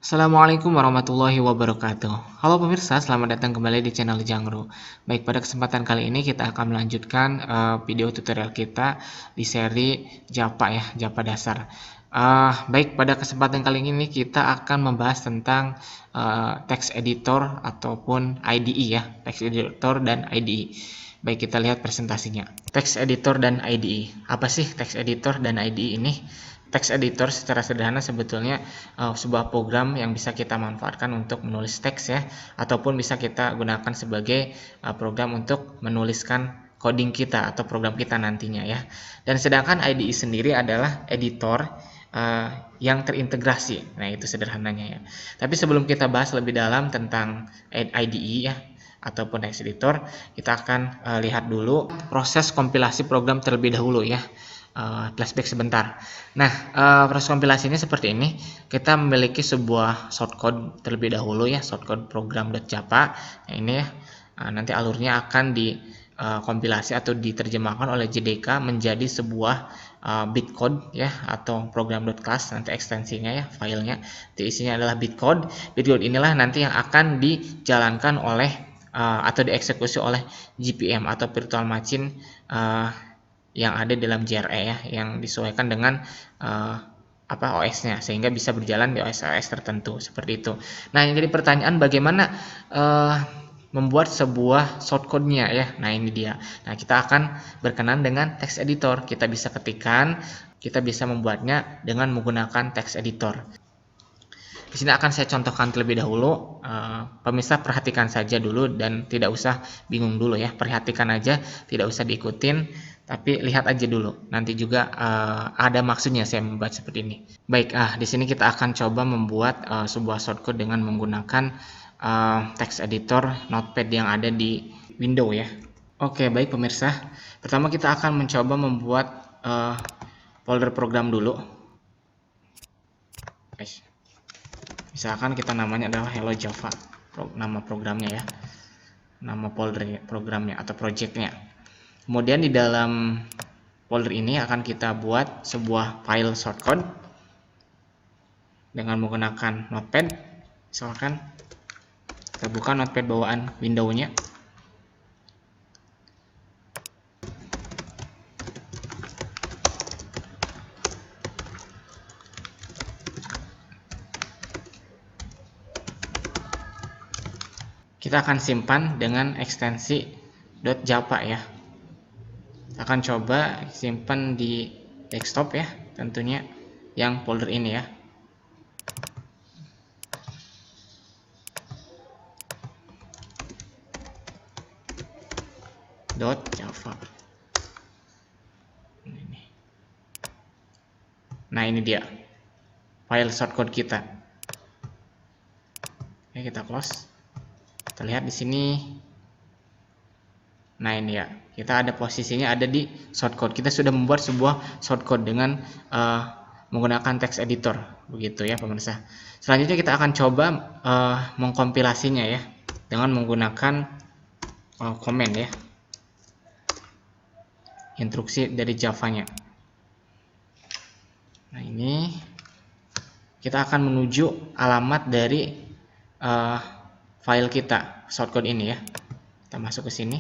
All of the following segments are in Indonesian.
Assalamualaikum warahmatullahi wabarakatuh. Halo pemirsa, selamat datang kembali di channel Jangro. Baik, pada kesempatan kali ini kita akan melanjutkan video tutorial kita di seri Java ya, Java dasar. Baik, pada kesempatan kali ini kita akan membahas tentang text editor ataupun IDE ya, text editor dan IDE. Baik, kita lihat presentasinya. Text editor dan IDE. Apa sih text editor dan IDE ini? Text editor secara sederhana sebetulnya sebuah program yang bisa kita manfaatkan untuk menulis teks ya, ataupun bisa kita gunakan sebagai program untuk menuliskan coding kita atau program kita nantinya ya. Dan sedangkan IDE sendiri adalah editor yang terintegrasi. Nah, itu sederhananya ya. Tapi sebelum kita bahas lebih dalam tentang IDE ya ataupun text editor, kita akan lihat dulu proses kompilasi program terlebih dahulu ya. Flashback sebentar. Nah, proses kompilasinya seperti ini. Kita memiliki sebuah shortcode terlebih dahulu ya, shortcode program.java. Nah, ini ya. Nanti alurnya akan dikompilasi atau diterjemahkan oleh JDK menjadi sebuah bitcode ya, atau program.class. Nanti ekstensinya ya, filenya. Itu isinya adalah bitcode. Bitcode inilah nanti yang akan dijalankan oleh atau dieksekusi oleh GPM atau virtual machine yang ada dalam JRE ya, yang disesuaikan dengan OS-nya sehingga bisa berjalan di OS tertentu seperti itu. Nah, yang jadi pertanyaan bagaimana membuat sebuah shortcode-nya ya. Nah, ini dia. Nah, kita akan berkenan dengan text editor. Kita bisa ketikkan, kita bisa membuatnya dengan menggunakan text editor. Di sini akan saya contohkan terlebih dahulu. Pemirsa perhatikan saja dulu dan tidak usah bingung dulu ya. Perhatikan aja, tidak usah diikutin, tapi lihat aja dulu. Nanti juga ada maksudnya saya membuat seperti ini. Baik, di sini kita akan coba membuat sebuah shortcode dengan menggunakan text editor Notepad yang ada di Windows ya. Oke, baik pemirsa. Pertama kita akan mencoba membuat folder program dulu. Misalkan kita namanya adalah Hello Java, nama programnya ya, nama folder programnya atau projectnya. Kemudian di dalam folder ini akan kita buat sebuah file shortcode dengan menggunakan Notepad. Misalkan kita buka Notepad bawaan Windows-nya. Kita akan simpan dengan ekstensi .java ya. Kita akan coba simpan di desktop ya, tentunya yang folder ini ya. .java. Nah, ini dia file shortcode kita. Oke, kita close. Kita lihat di sini. Nah, ini ya, kita ada posisinya ada di shortcode. Kita sudah membuat sebuah shortcode dengan menggunakan text editor, begitu ya pemirsa. Selanjutnya kita akan coba mengkompilasinya ya dengan menggunakan command ya, instruksi dari Java-nya. Nah, ini kita akan menuju alamat dari file kita, shortcode ini ya. Kita masuk ke sini,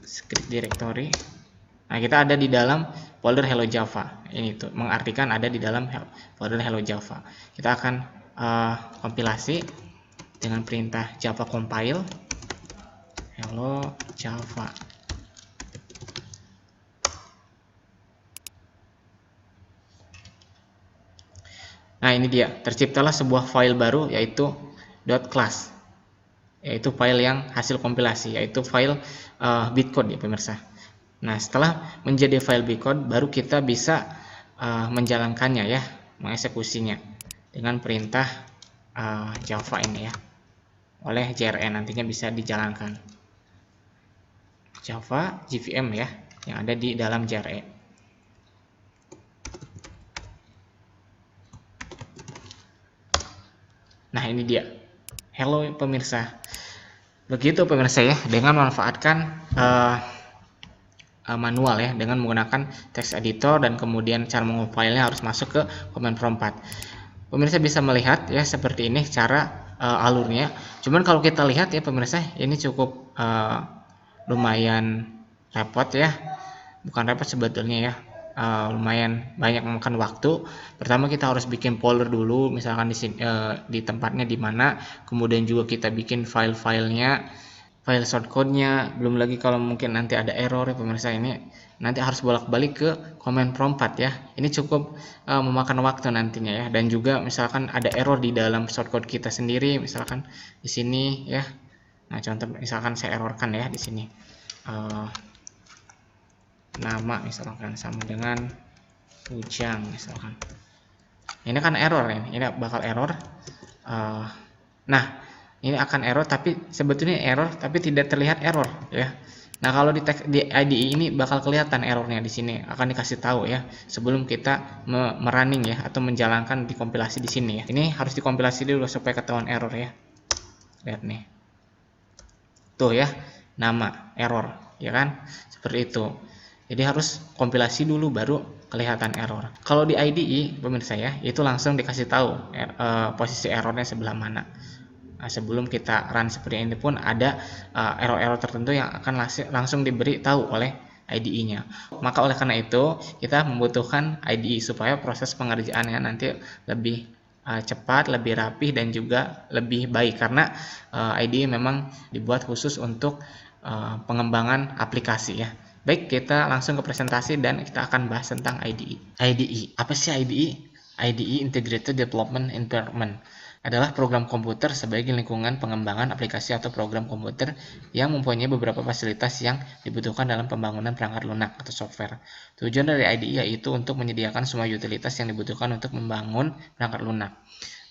script directory. Nah, kita ada di dalam folder Hello Java. Ini tuh mengartikan ada di dalam folder Hello Java. Kita akan kompilasi dengan perintah Java compile Hello Java. Nah, ini dia, terciptalah sebuah file baru yaitu .class, yaitu file yang hasil kompilasi, yaitu file bitcode ya pemirsa. Nah, setelah menjadi file bitcode baru kita bisa menjalankannya ya, mengeksekusinya dengan perintah Java ini ya, oleh JRE nantinya bisa dijalankan. Java JVM ya, yang ada di dalam JRE. Nah, ini dia. Hello pemirsa. Begitu pemirsa ya, dengan memanfaatkan manual ya, dengan menggunakan text editor, dan kemudian cara mengubah filenya harus masuk ke command prompt 4. Pemirsa bisa melihat ya seperti ini cara alurnya. Cuman kalau kita lihat ya pemirsa, ini cukup lumayan repot ya, bukan repot sebetulnya ya, lumayan banyak memakan waktu. Pertama kita harus bikin folder dulu, misalkan di sini, di tempatnya di mana, kemudian juga kita bikin file-filenya, file shortcode-nya, belum lagi kalau mungkin nanti ada error ya pemirsa, ini nanti harus bolak-balik ke command prompt 4 ya. Ini cukup memakan waktu nantinya ya, dan juga misalkan ada error di dalam shortcode kita sendiri, misalkan di sini ya. Nah, contoh misalkan saya errorkan ya di sini. Nama misalkan sama dengan Ujang misalkan. Ini kan error ini bakal error. Nah, ini akan error, tapi sebetulnya error tapi tidak terlihat error ya. Nah, kalau di IDE ini bakal kelihatan errornya di sini, akan dikasih tahu ya sebelum kita merunning ya atau menjalankan dikompilasi di sini ya. Ini harus dikompilasi dulu supaya ketahuan error ya. Lihat nih. Tuh ya, nama error ya kan? Seperti itu. Jadi harus kompilasi dulu baru kelihatan error. Kalau di IDE pemirsa ya, itu langsung dikasih tahu posisi errornya sebelah mana. Nah, sebelum kita run seperti ini pun ada error-error tertentu yang akan langsung diberi tahu oleh IDE-nya. Maka oleh karena itu kita membutuhkan IDE supaya proses pengerjaannya nanti lebih cepat, lebih rapih, dan juga lebih baik, karena IDE memang dibuat khusus untuk pengembangan aplikasi ya. Baik, kita langsung ke presentasi dan kita akan bahas tentang IDE. IDE, apa sih IDE? IDE Integrated Development Environment adalah program komputer sebagai lingkungan pengembangan aplikasi atau program komputer yang mempunyai beberapa fasilitas yang dibutuhkan dalam pembangunan perangkat lunak atau software. Tujuan dari IDE yaitu untuk menyediakan semua utilitas yang dibutuhkan untuk membangun perangkat lunak.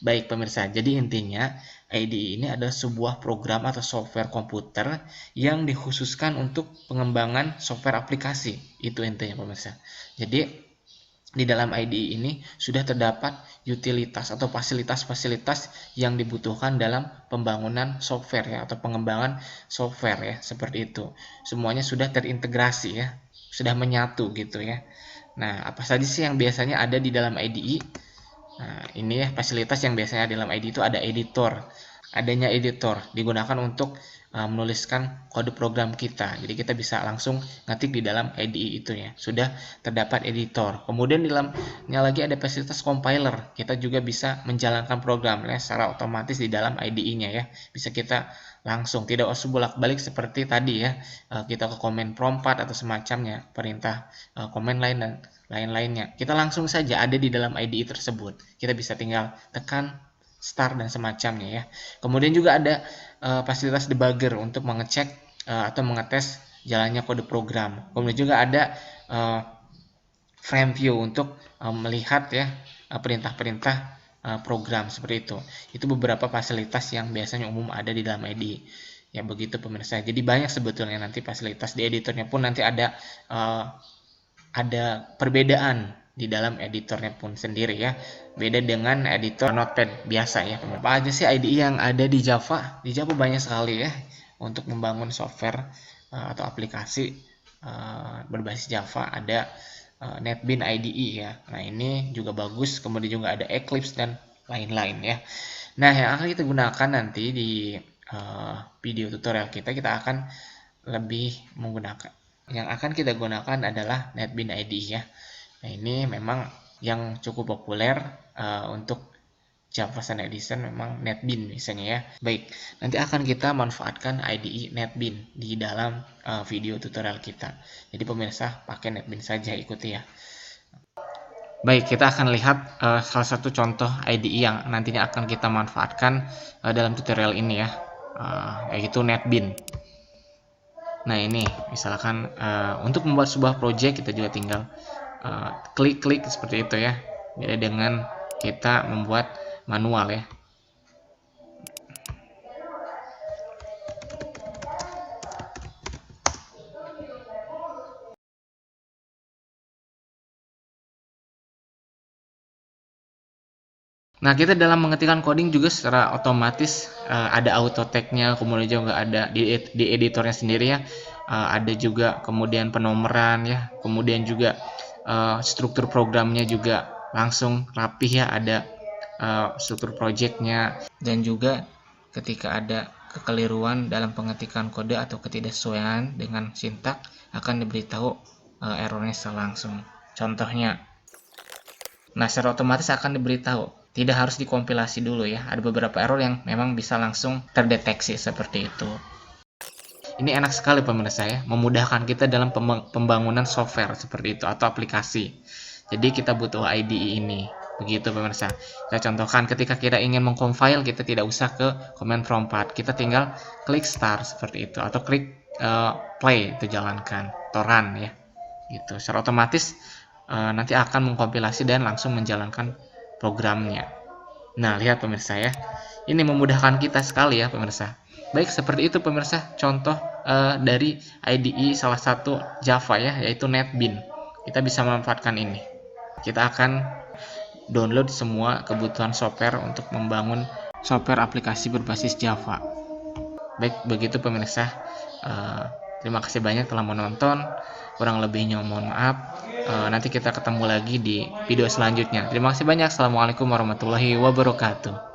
Baik pemirsa, jadi intinya IDE ini adalah sebuah program atau software komputer yang dikhususkan untuk pengembangan software aplikasi. Itu intinya pemirsa. Jadi di dalam IDE ini sudah terdapat utilitas atau fasilitas-fasilitas yang dibutuhkan dalam pembangunan software ya, atau pengembangan software ya, seperti itu. Semuanya sudah terintegrasi ya, sudah menyatu gitu ya. Nah, apa saja sih yang biasanya ada di dalam IDE? Nah, ini ya fasilitas yang biasanya dalam IDE itu ada editor. Adanya editor digunakan untuk menuliskan kode program kita. Jadi kita bisa langsung ngetik di dalam IDE itu ya. Sudah terdapat editor. Kemudian di dalamnya lagi ada fasilitas compiler. Kita juga bisa menjalankan program ya secara otomatis di dalam IDE-nya ya. Bisa kita langsung, tidak usah bolak-balik seperti tadi ya. Kita ke command prompt 4 atau semacamnya, perintah command line dan lain-lainnya. Kita langsung saja ada di dalam IDE tersebut. Kita bisa tinggal tekan start dan semacamnya ya. Kemudian juga ada fasilitas debugger untuk mengecek atau mengetes jalannya kode program. Kemudian juga ada frame view untuk melihat ya perintah-perintah program seperti itu. Itu beberapa fasilitas yang biasanya umum ada di dalam IDE. Ya begitu pemirsa. Jadi banyak sebetulnya nanti fasilitas di editornya pun nanti ada perbedaan di dalam editornya pun sendiri ya. Beda dengan editor Notepad biasa ya. Apa aja sih IDE yang ada di Java? Di Java banyak sekali ya untuk membangun software atau aplikasi berbasis Java. Ada NetBeans IDE ya. Nah, ini juga bagus. Kemudian juga ada Eclipse dan lain-lain ya. Nah, yang akan kita gunakan nanti di video tutorial kita akan lebih menggunakan, yang akan kita gunakan adalah NetBeans IDE ya. Nah, ini memang yang cukup populer untuk Java Standard Edition, memang NetBeans misalnya ya. Baik, nanti akan kita manfaatkan IDE NetBeans di dalam video tutorial kita. Jadi pemirsa pakai NetBeans saja, ikuti ya. Baik, kita akan lihat salah satu contoh IDE yang nantinya akan kita manfaatkan dalam tutorial ini ya, yaitu NetBeans. Nah, ini misalkan untuk membuat sebuah project kita juga tinggal klik-klik seperti itu ya. Beda dengan kita membuat manual ya. Nah, kita dalam mengetikkan coding juga secara otomatis ada auto tag-nya, kemudian juga ada di editornya sendiri ya. ada juga kemudian penomoran ya, kemudian juga struktur programnya juga langsung rapih ya, ada struktur projectnya, dan juga ketika ada kekeliruan dalam pengetikan kode atau ketidaksesuaian dengan sintak akan diberitahu errornya secara langsung. Contohnya, nah secara otomatis akan diberitahu, tidak harus dikompilasi dulu ya. Ada beberapa error yang memang bisa langsung terdeteksi seperti itu. Ini enak sekali pemirsa ya, memudahkan kita dalam pembangunan software seperti itu atau aplikasi. Jadi kita butuh IDE ini. Begitu pemirsa. Saya contohkan ketika kita ingin mengcompile, kita tidak usah ke command prompt, kita tinggal klik start seperti itu atau klik play, itu jalankan, atau run ya. Gitu. Secara otomatis nanti akan mengkompilasi dan langsung menjalankan programnya. Nah, lihat pemirsa ya. Ini memudahkan kita sekali ya pemirsa. Baik, seperti itu pemirsa contoh dari IDE salah satu Java ya, yaitu NetBeans. Kita bisa memanfaatkan ini. Kita akan download semua kebutuhan software untuk membangun software aplikasi berbasis Java. Baik, begitu pemirsa. Terima kasih banyak telah menonton. Kurang lebihnya mohon maaf. Nanti kita ketemu lagi di video selanjutnya. Terima kasih banyak. Assalamualaikum warahmatullahi wabarakatuh.